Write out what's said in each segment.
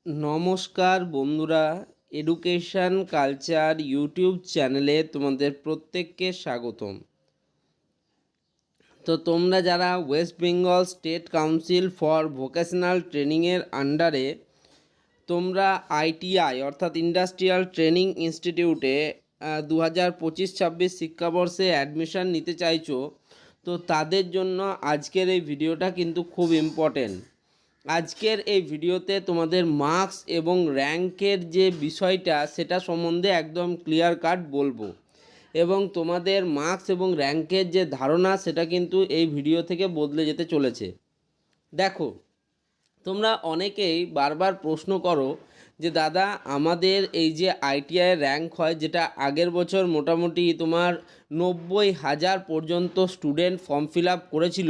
নমস্কার বন্ধুরা, education culture YouTube চ্যানেলে তোমাদের প্রত্যেককে স্বাগতম। তো তোমরা যারা West Bengal state council for vocational ট্রেনিংয়ের আন্ডারে তোমরা আইটিআই অর্থাৎ ইন্ডাস্ট্রিয়াল ট্রেনিং ইনস্টিটিউটে 2025-26 শিক্ষাবর্ষে অ্যাডমিশন নিতে চাইছো, তো তাদের জন্য আজকের এই ভিডিওটা কিন্তু খুব ইম্পর্টেন্ট। আজকের এই ভিডিওতে তোমাদের মার্কস এবং র্যাঙ্কের যে বিষয়টা সেটা সম্বন্ধে একদম ক্লিয়ার কাট বলবো, এবং তোমাদের মার্কস এবং র্যাঙ্কের যে ধারণা সেটা কিন্তু এই ভিডিও থেকে বদলে যেতে চলেছে। দেখো, তোমরা অনেকেই বারবার প্রশ্ন করো যে দাদা, আমাদের এই যে আইটিআই র্যাঙ্ক হয়, যেটা আগের বছর মোটামুটি তোমার 90,000 পর্যন্ত স্টুডেন্ট ফর্ম ফিল আপ করেছিল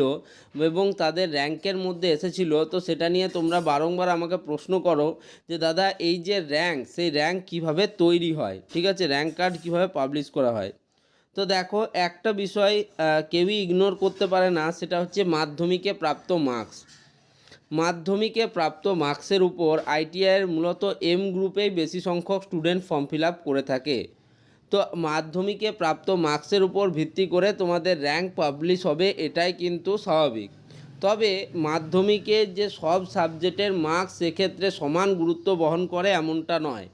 এবং তাদের র্যাঙ্কের মধ্যে এসেছিল, তো সেটা নিয়ে তোমরা বারংবার আমাকে প্রশ্ন করো যে দাদা, এই যে র্যাঙ্ক, সেই র্যাঙ্ক কিভাবে তৈরি হয়, ঠিক আছে, র্যাঙ্ক কার্ড কিভাবে পাবলিশ করা হয়। তো দেখো, একটা বিষয় কেউই ইগনোর করতে পারে না, সেটা হচ্ছে মাধ্যমিকে প্রাপ্ত মার্কস। মাধ্যমিকে প্রাপ্ত মার্কসের উপর আইটিআইয়ের মূলত এম গ্রুপেই বেশি সংখ্যক স্টুডেন্ট ফর্ম ফিল আপ করে থাকে। তো মাধ্যমিকে প্রাপ্ত মার্কসের উপর ভিত্তি করে তোমাদের র্যাঙ্ক পাবলিশ হবে, এটাই কিন্তু স্বাভাবিক। তবে মাধ্যমিকের যে সব সাবজেক্টের মার্কস সেক্ষেত্রে সমান গুরুত্ব বহন করে এমনটা নয়।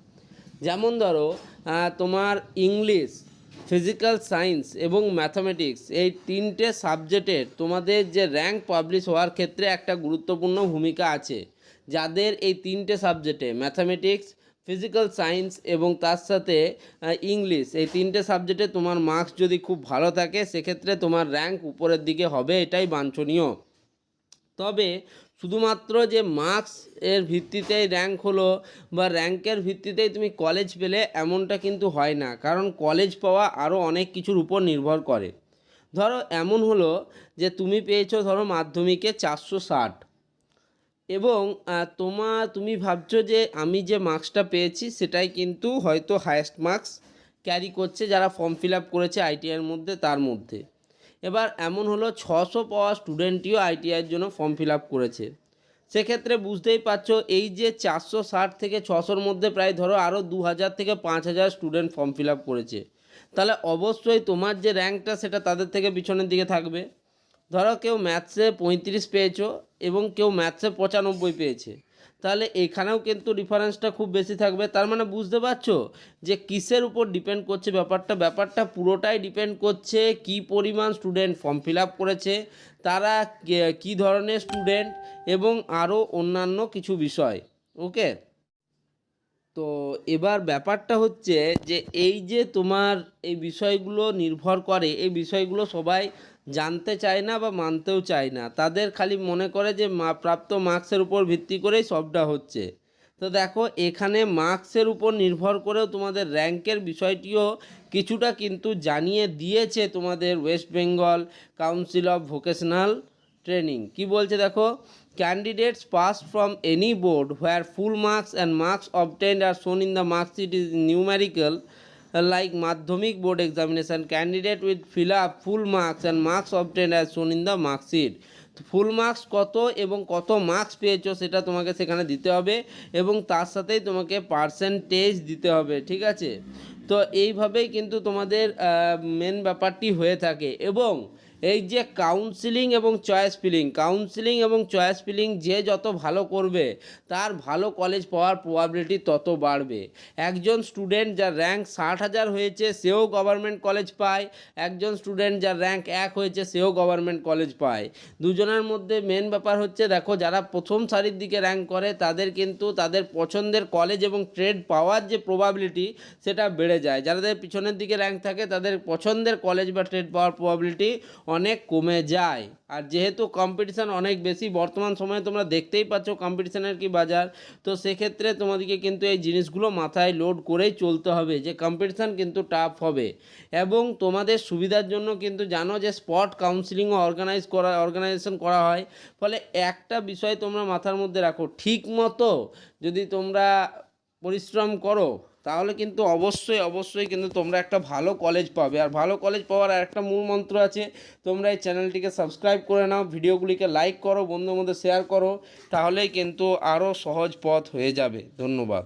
যেমন ধরো, তোমার ইংলিশ, ফিজিক্যাল সায়েন্স এবং ম্যাথামেটিক্স, এই তিনটে সাবজেক্টের তোমাদের যে র্যাঙ্ক পাবলিশ হওয়ার ক্ষেত্রে একটা গুরুত্বপূর্ণ ভূমিকা আছে। যাদের এই তিনটে সাবজেক্টে ম্যাথামেটিক্স, ফিজিক্যাল সায়েন্স এবং তার সাথে ইংলিশ, এই তিনটে সাবজেক্টে তোমার মার্কস যদি খুব ভালো থাকে সেক্ষেত্রে তোমার র্যাঙ্ক উপরের দিকে হবে, এটাই বাঞ্ছনীয়। তবে শুধুমাত্র যে মার্কস এর ভিত্তিতেই র্যাঙ্ক হলো বা র্যাঙ্কের ভিত্তিতেই তুমি কলেজ পেলে এমনটা কিন্তু হয় না, কারণ কলেজ পাওয়া আরও অনেক কিছুর উপর নির্ভর করে। ধরো এমন হলো যে তুমি পেয়েছো ধরো মাধ্যমিকে 460, এবং তুমি ভাবছো যে আমি যে মার্কসটা পেয়েছি সেটাই কিন্তু হয়তো হায়েস্ট মার্কস ক্যারি করছে যারা ফর্ম ফিল আপ করেছে আইটিআইয়ের মধ্যে, তার মধ্যে। এবার এমন হলো 600 পাওয়া স্টুডেন্টটিও আইটিআইয়ের জন্য ফর্ম ফিল আপ করেছে। সেক্ষেত্রে বুঝতেই পারছো, এই যে 460 থেকে 600-র মধ্যে প্রায় ধরো আরও 2000 থেকে 5000 স্টুডেন্ট ফর্ম ফিল আপ করেছে, তাহলে অবশ্যই তোমার যে র্যাঙ্কটা সেটা তাদের থেকে পিছনের দিকে থাকবে। ধরো কেউ ম্যাথসে 35 পেয়েছো এবং কেউ ম্যাথসে 95 পেয়েছে, তাহলে এখানেও কিন্তু ডিফারেন্সটা খুব বেশি থাকবে। তার মানে বুঝতে পারছো যে কিসের উপর ডিপেন্ড করছে ব্যাপারটা পুরোটাই ডিপেন্ড করছে কি পরিমাণ স্টুডেন্ট ফর্ম ফিল আপ করেছে, তারা কী ধরনের স্টুডেন্ট, এবং আরও অন্যান্য কিছু বিষয়। ওকে, তো এবার ব্যাপারটা হচ্ছে যে এই যে তোমার এই বিষয়গুলো নির্ভর করে, এই বিষয়গুলো সবাই জানতে চায় না বা মানতেও চায় না। তাদের খালি মনে করে যে প্রাপ্ত মার্কসের উপর ভিত্তি করেই সবটা হচ্ছে। তো দেখো, এখানে মার্কসের উপর নির্ভর করেও তোমাদের র্যাঙ্কের বিষয়টিও কিছুটা কিন্তু জানিয়ে দিয়েছে তোমাদের West Bengal council of vocational training. কি বলছে দেখো, candidates passed from any board where full marks and marks obtained are shown in the mark sheet is numerical, like madhyamik board examination, candidate with fill up full marks and marks obtained as shown in the mark sheet। Full marks কত এবং কত marks পেয়েছো সেটা তোমাকে সেখানে দিতে হবে, এবং তার সাথেই তোমাকে পার্সেন্টেজ দিতে হবে, ঠিক আছে। তো এইভাবেই কিন্তু তোমাদের মেন ব্যাপারটি হয়ে থাকে। এবং এই যে কাউন্সিলিং এবং চয়েস ফিলিং যে যত ভালো করবে তার ভালো কলেজ পাওয়ার প্রবাবিলিটি তত বাড়বে। একজন স্টুডেন্ট যার র্যাঙ্ক 60,000 হয়েছে সেও গভর্নমেন্ট কলেজ পায়, একজন স্টুডেন্ট যার র্যাঙ্ক 1 হয়েছে সেও গভর্নমেন্ট কলেজ পায়। দুজনের মধ্যে মেন ব্যাপার হচ্ছে, দেখো, যারা প্রথম সারির দিকে র্যাঙ্ক করে তাদের কিন্তু তাদের পছন্দের কলেজ এবং ট্রেড পাওয়ার যে প্রবাবিলিটি সেটা বেড়ে যায়। যাদের পিছনের দিকে র্যাঙ্ক থাকে তাদের পছন্দের কলেজ বা ট্রেড পাওয়ার প্রবাবিলিটি অনেক কমে যায়। আর যেহেতু কম্পিটিশান অনেক বেশি বর্তমান সময়ে, তোমরা দেখতেই পাচ্ছ কম্পিটিশানের কি বাজার, তো সেক্ষেত্রে তোমাদেরকে কিন্তু এই জিনিসগুলো মাথায় লোড করেই চলতে হবে যে কম্পিটিশান কিন্তু টাফ হবে। এবং তোমাদের সুবিধার জন্য কিন্তু জানো যে স্পট কাউন্সিলিংও অর্গানাইজেশন করা হয়। ফলে একটা বিষয় তোমরা মাথার মধ্যে রাখো, ঠিক মতো যদি তোমরা পরিশ্রম করো তাহলে কিন্তু অবশ্যই কিন্তু তোমরা একটা ভালো কলেজ পাবে। আর ভালো কলেজ পাওয়ার আর একটা মূল মন্ত্র আছে, তোমরা এই চ্যানেলটিকে সাবস্ক্রাইব করে নাও, ভিডিওগুলিকে লাইক করো, বন্ধুদের মধ্যে শেয়ার করো, তাহলেই কিন্তু আরও সহজ পথ হয়ে যাবে। ধন্যবাদ।